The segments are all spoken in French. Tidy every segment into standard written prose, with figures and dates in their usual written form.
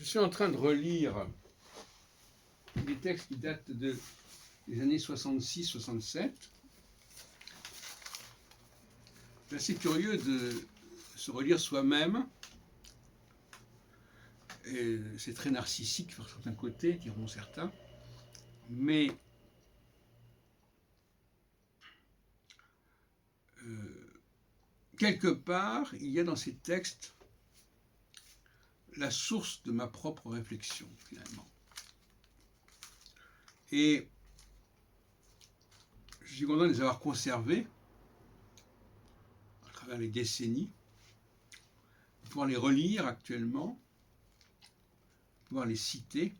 suis en train de relire des textes qui datent des années 66-67. C'est assez curieux de se relire soi-même. Et c'est très narcissique par certains côtés, diront certains. Mais quelque part, il y a dans ces textes la source de ma propre réflexion, finalement. Et je suis content de les avoir conservés à travers les décennies, de pouvoir les relire actuellement, de pouvoir les citer,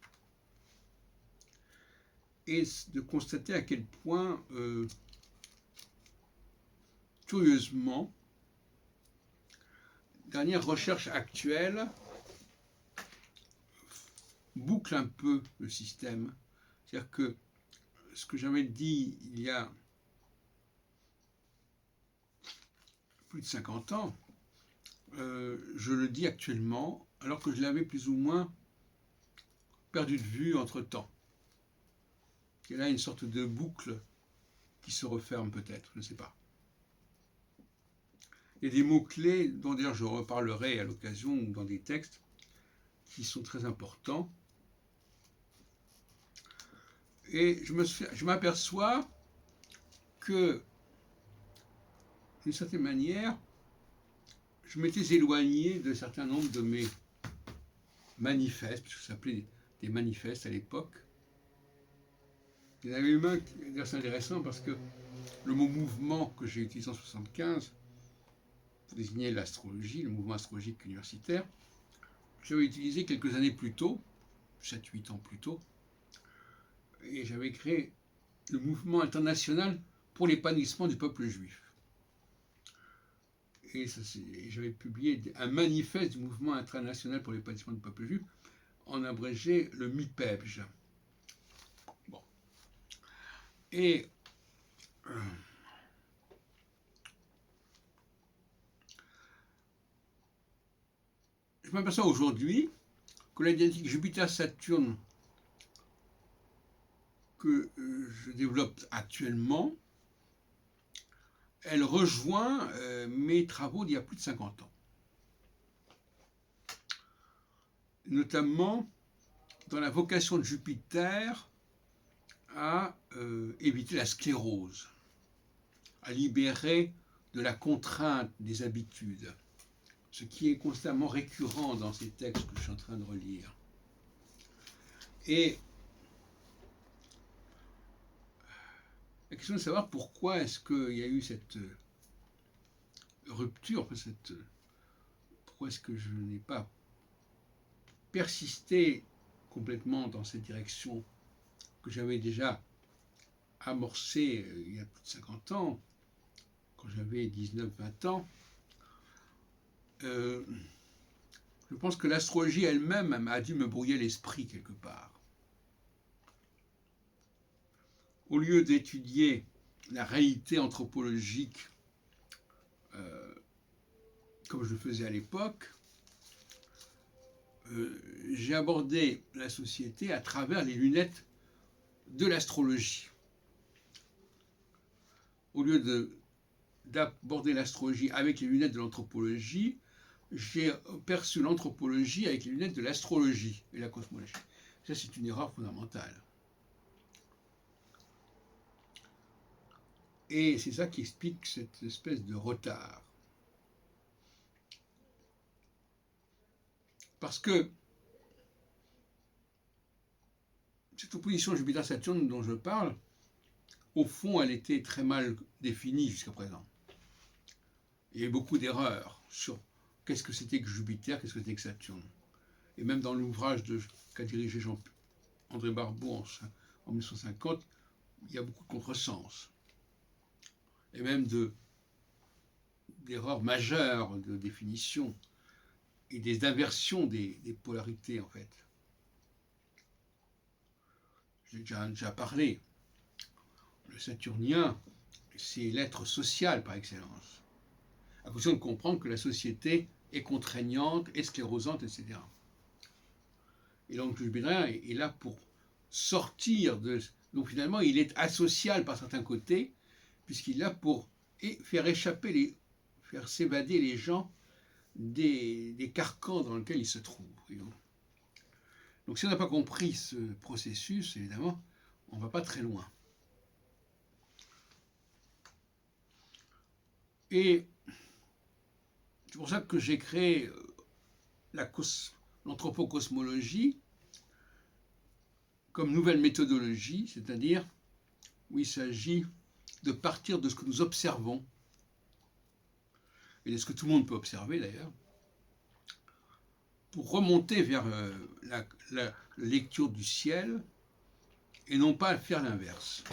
et de constater à quel point, curieusement, dernière recherche actuelle boucle un peu le système. C'est-à-dire que ce que j'avais dit il y a plus de 50 ans, je le dis actuellement, alors que je l'avais plus ou moins perdu de vue entre-temps. Il y a là une sorte de boucle qui se referme peut-être, je ne sais pas. Il y a des mots-clés dont d'ailleurs je reparlerai à l'occasion ou dans des textes qui sont très importants. Et je m'aperçois que, d'une certaine manière, je m'étais éloigné de certains nombres de mes manifestes, parce que ça s'appelait des manifestes à l'époque. Il y en avait eu un, d'ailleurs c'est intéressant parce que le mot mouvement que j'ai utilisé en 1975 pour désigner l'astrologie, le mouvement astrologique universitaire, j'avais utilisé quelques années plus tôt, 7-8 ans plus tôt, et j'avais créé le mouvement international pour l'épanouissement du peuple juif. Et j'avais publié un manifeste du mouvement international pour l'épanouissement du peuple juif, en abrégé le MIPEBJ. Bon. Et je m'aperçois aujourd'hui que la dialectique Jupiter-Saturne que je développe actuellement, elle rejoint mes travaux d'il y a plus de 50 ans. Notamment dans la vocation de Jupiter à éviter la sclérose, à libérer de la contrainte des habitudes, ce qui est constamment récurrent dans ces textes que je suis en train de relire. Et la question de savoir pourquoi est-ce qu'il y a eu cette rupture, pourquoi est-ce que je n'ai pas persisté complètement dans cette direction que j'avais déjà amorcée il y a plus de 50 ans, quand j'avais 19-20 ans. Je pense que l'astrologie elle-même a dû me brouiller l'esprit quelque part. Au lieu d'étudier la réalité anthropologique comme je le faisais à l'époque, j'ai abordé la société à travers les lunettes de l'astrologie. Au lieu d'aborder l'astrologie avec les lunettes de l'anthropologie, j'ai perçu l'anthropologie avec les lunettes de l'astrologie et la cosmologie. Ça, c'est une erreur fondamentale. Et c'est ça qui explique cette espèce de retard. Parce que cette opposition Jupiter-Saturne dont je parle, au fond, elle était très mal définie jusqu'à présent. Il y a eu beaucoup d'erreurs sur qu'est-ce que c'était que Jupiter, qu'est-ce que c'était que Saturne. Et même dans l'ouvrage qu'a dirigé André Barbeau en 1950, il y a beaucoup de contresens. Et même d'erreurs majeures de définition et des inversions des polarités, en fait. J'ai déjà parlé. Le saturnien, c'est l'être social par excellence. À condition de comprendre que la société est contraignante, est sclérosante, etc. Et donc le bédouin est là pour sortir de... Donc finalement, il est asocial par certains côtés, puisqu'il est là pour faire échapper, faire s'évader les gens des carcans dans lesquels ils se trouvent. Donc si on n'a pas compris ce processus, évidemment, on ne va pas très loin. Et c'est pour ça que j'ai créé l'anthropocosmologie comme nouvelle méthodologie, c'est-à-dire où il s'agit de partir de ce que nous observons, et de ce que tout le monde peut observer d'ailleurs, pour remonter vers la lecture du ciel, et non pas faire l'inverse.